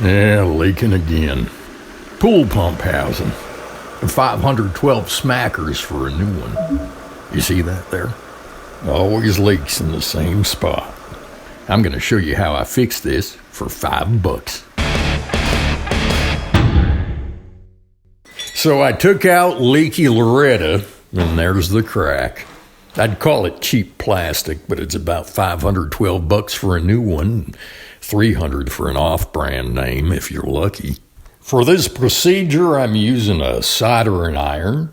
Yeah, leaking again. Pool pump housing. 512 smackers for a new one. You see that there? Always leaks in the same spot. I'm going to show you how I fix this for $5. So I took out leaky Loretta, and there's the crack. I'd call it cheap plastic, but it's about $512 for a new one, $300 for an off-brand name if you're lucky. For this procedure, I'm using a soldering iron,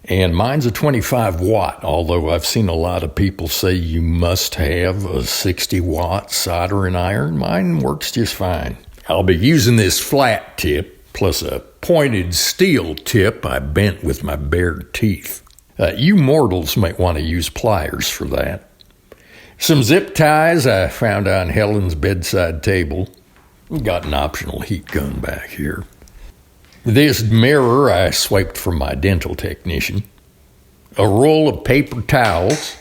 and mine's a 25 watt, although I've seen a lot of people say you must have a 60 watt soldering iron. Mine works just fine. I'll be using this flat tip, plus a pointed steel tip I bent with my bare teeth. You mortals might want to use pliers for that. Some zip ties I found on Helen's bedside table. Got an optional heat gun back here. This mirror I swiped from my dental technician. A roll of paper towels.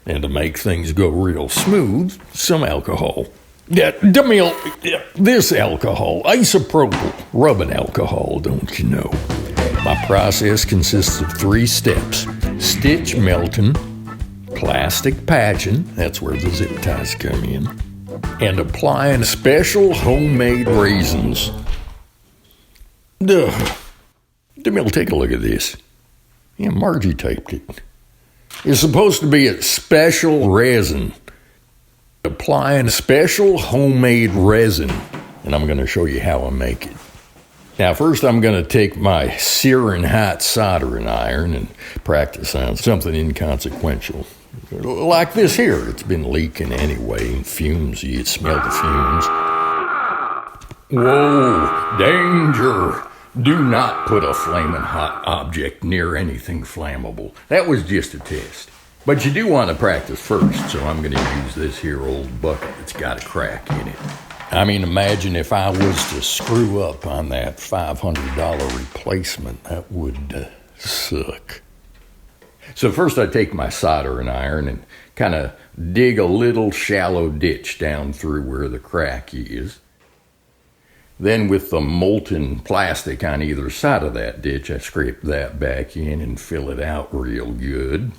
And to make things go real smooth, some alcohol. DeMille, this alcohol, isopropyl rubbing alcohol, don't you know? My process consists of 3 steps. Stitch melting, plastic patching, that's where the zip ties come in, and applying special homemade raisins. DeMille, take a look at this. Yeah, Margie taped it. It's supposed to be a special resin. Applying special homemade resin, and I'm going to show you how I make it. Now, first I'm going to take my searing hot soldering iron and practice on something inconsequential. Like this here. It's been leaking anyway. Fumes, you smell the fumes. Whoa, danger. Do not put a flaming hot object near anything flammable. That was just a test. But you do want to practice first, so I'm going to use this here old bucket that's got a crack in it. I mean, imagine if I was to screw up on that $500 replacement. That would suck. So first I take my soldering iron and kind of dig a little shallow ditch down through where the crack is. Then with the molten plastic on either side of that ditch, I scrape that back in and fill it out real good.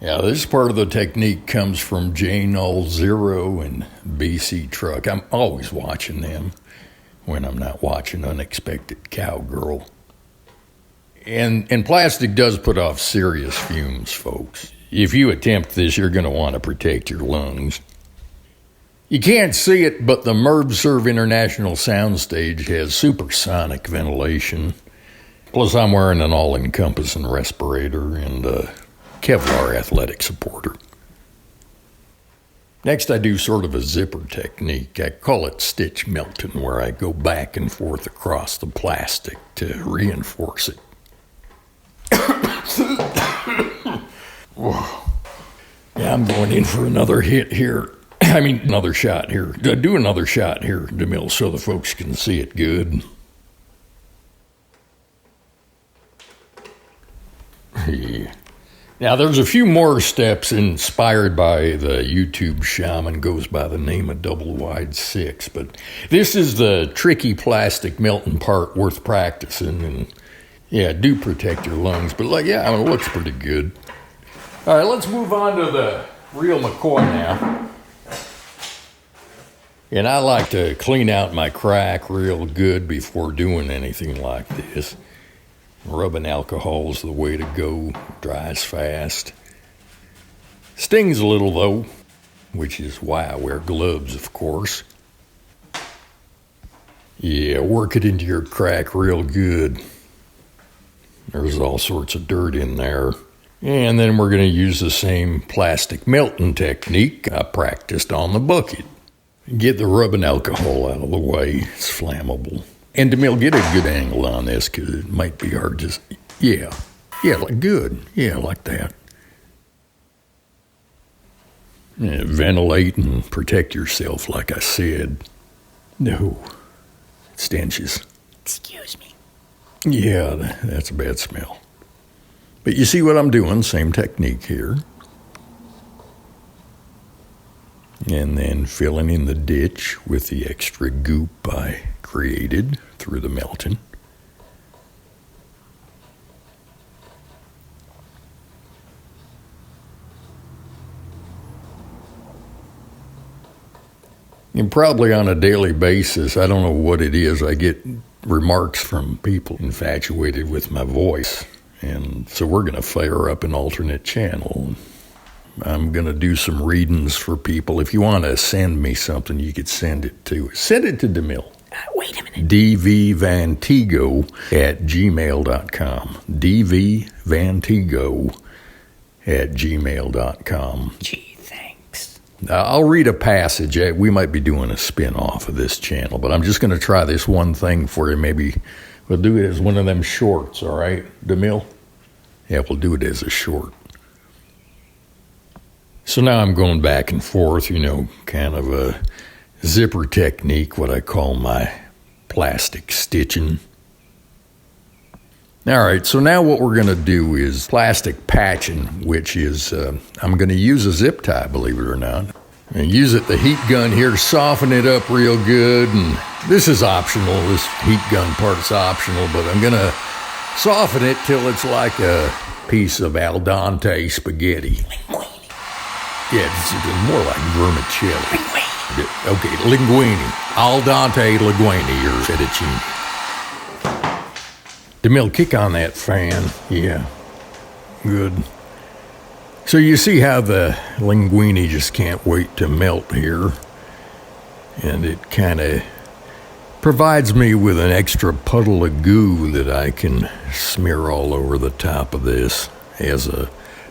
Yeah, this part of the technique comes from J-Null Zero and BC Truck. I'm always watching them when I'm not watching Unexpected Cowgirl. And plastic does put off serious fumes, folks. If you attempt this, you're going to want to protect your lungs. You can't see it, but the MervServ International Soundstage has supersonic ventilation. Plus, I'm wearing an all-encompassing respirator and a Kevlar athletic supporter. Next, I do sort of a zipper technique. I call it stitch melting, where I go back and forth across the plastic to reinforce it. Yeah, I'm going in for another hit here. Another shot here. Do another shot here, DeMille, so the folks can see it good. Yeah. Now, there's a few more steps inspired by the YouTube shaman, goes by the name of Double Wide 6, but this is the tricky plastic melting part worth practicing, and yeah, do protect your lungs, but it looks pretty good. All right, let's move on to the real McCoy now. And I like to clean out my crack real good before doing anything like this. Rubbing alcohol's the way to go, dries fast. Stings a little though, which is why I wear gloves, of course. Yeah, work it into your crack real good. There's all sorts of dirt in there. And then we're going to use the same plastic melting technique I practiced on the bucket. Get the rubbing alcohol out of the way. It's flammable. And DeMille, get a good angle on this because it might be hard to... Yeah, good. Yeah, like that. Yeah, ventilate and protect yourself, like I said. No, it stenches. Excuse me. Yeah, that's a bad smell. But you see what I'm doing? Same technique here. And then filling in the ditch with the extra goop I created through the melting. And probably on a daily basis, I don't know what it is, I get remarks from people infatuated with my voice. And so we're going to fire up an alternate channel. I'm going to do some readings for people. If you want to send me something, you could send it to DeMille. Wait a minute. dvvantigo@gmail.com. dvvantigo@gmail.com. Gee, thanks. I'll read a passage. We might be doing a spin-off of this channel, but I'm just going to try this one thing for you. Maybe we'll do it as one of them shorts, all right, DeMille? Yeah, we'll do it as a short. So now I'm going back and forth, kind of a zipper technique, what I call my plastic stitching. All right, so now what we're going to do is plastic patching, which is, I'm going to use a zip tie, believe it or not. And use the heat gun here, soften it up real good. And this is optional, this heat gun part's optional, but I'm going to soften it till it's like a piece of al dente spaghetti. Yeah, it's more like vermicelli. Okay, linguine. Al dente linguine or fettuccine. DeMille, kick on that fan. Yeah, good. So you see how the linguine just can't wait to melt here. And it kind of provides me with an extra puddle of goo that I can smear all over the top of this as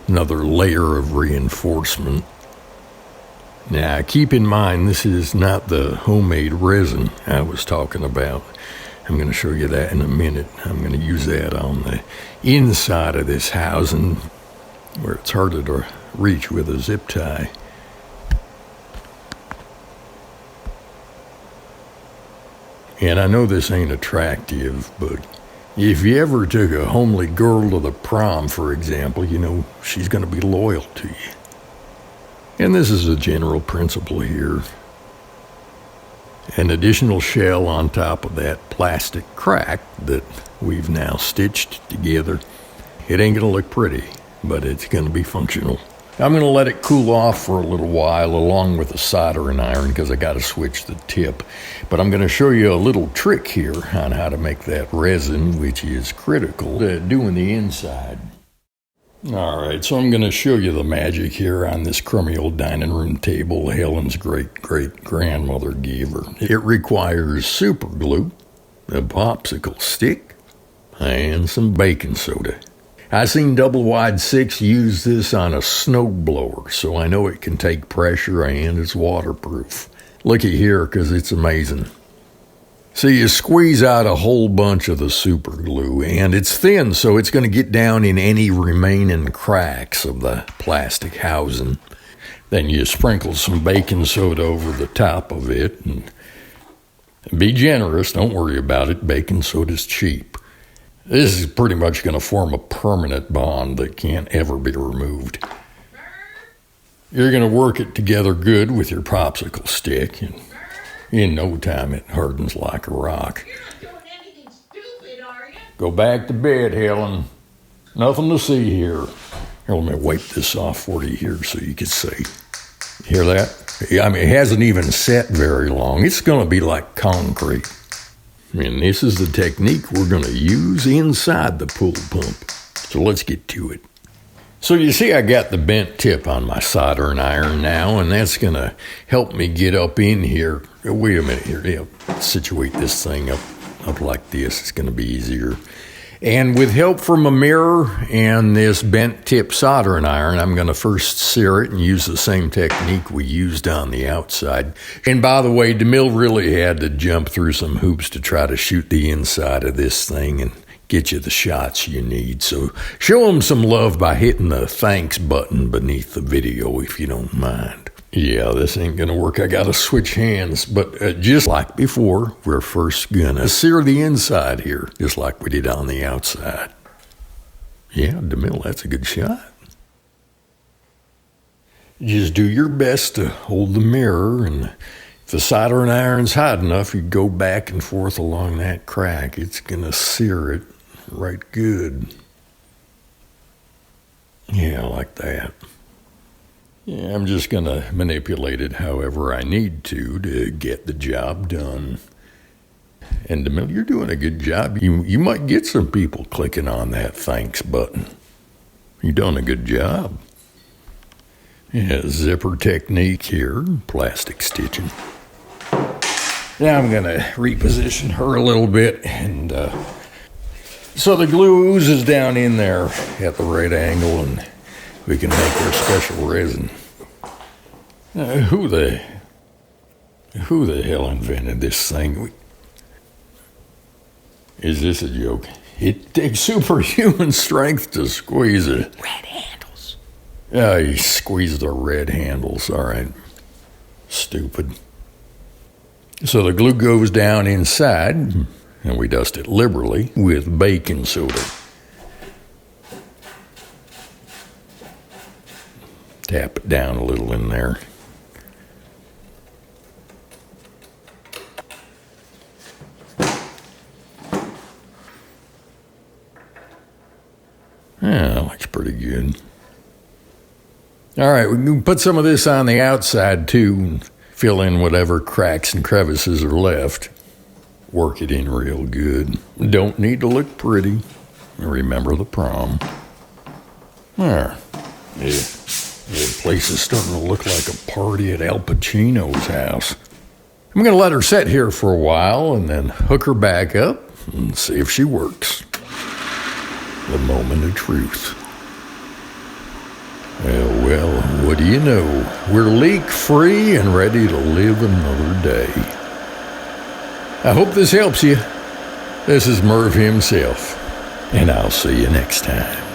another layer of reinforcement. Now, keep in mind, this is not the homemade resin I was talking about. I'm going to show you that in a minute. I'm going to use that on the inside of this housing where it's harder to reach with a zip tie. And I know this ain't attractive, but if you ever took a homely girl to the prom, for example, she's going to be loyal to you. And this is a general principle here. An additional shell on top of that plastic crack that we've now stitched together. It ain't going to look pretty, but it's going to be functional. I'm going to let it cool off for a little while along with the soldering iron because I got to switch the tip. But I'm going to show you a little trick here on how to make that resin, which is critical to doing the inside. All right, so I'm going to show you the magic here on this crummy old dining room table Helen's great-great-grandmother gave her. It requires super glue, a popsicle stick, and some baking soda. I seen Double Wide 6 use this on a snow blower, so I know it can take pressure and it's waterproof. Looky here, because it's amazing. So you squeeze out a whole bunch of the super glue, and it's thin, so it's going to get down in any remaining cracks of the plastic housing. Then you sprinkle some baking soda over the top of it, and be generous, don't worry about it, baking soda's cheap. This is pretty much going to form a permanent bond that can't ever be removed. You're going to work it together good with your popsicle stick, and in no time it hardens like a rock. You're not doing anything stupid, are you? Go back to bed, Helen. Nothing to see here. Here, let me wipe this off for you here so you can see. Hear that? I mean, it hasn't even set very long. It's going to be like concrete. And this is the technique we're going to use inside the pool pump. So let's get to it. So you see I got the bent tip on my soldering iron now, and that's going to help me get up in here. Wait a minute here. Yeah, situate this thing up like this. It's going to be easier. And with help from a mirror and this bent tip soldering iron, I'm going to first sear it and use the same technique we used on the outside. And by the way, DeMille really had to jump through some hoops to try to shoot the inside of this thing and get you the shots you need. So show them some love by hitting the thanks button beneath the video if you don't mind. Yeah, this ain't gonna work. I gotta switch hands, but just like before, we're first gonna sear the inside here, just like we did on the outside. Yeah, DeMille, that's a good shot. Just do your best to hold the mirror, and if the soldering iron's hot enough, you go back and forth along that crack. It's gonna sear it right good. Yeah, like that. Yeah, I'm just gonna manipulate it however I need to get the job done. And DeMille, you're doing a good job. You might get some people clicking on that thanks button. You're doing a good job. Yeah, zipper technique here, plastic stitching. Now I'm going to reposition her a little bit, and so the glue oozes down in there at the right angle, and we can make our special resin. Who the hell invented this thing? Is this a joke? It takes superhuman strength to squeeze it. Red handles. Yeah, you squeeze the red handles. All right. Stupid. So the glue goes down inside, and we dust it liberally with baking soda. Tap it down a little in there. Yeah, that looks pretty good. All right, we can put some of this on the outside too, and fill in whatever cracks and crevices are left. Work it in real good. Don't need to look pretty. Remember the prom. There. Yeah, the place is starting to look like a party at Al Pacino's house. I'm going to let her sit here for a while and then hook her back up and see if she works. The moment of truth. Well, what do you know? We're leak-free and ready to live another day. I hope this helps you. This is Merv himself, and I'll see you next time.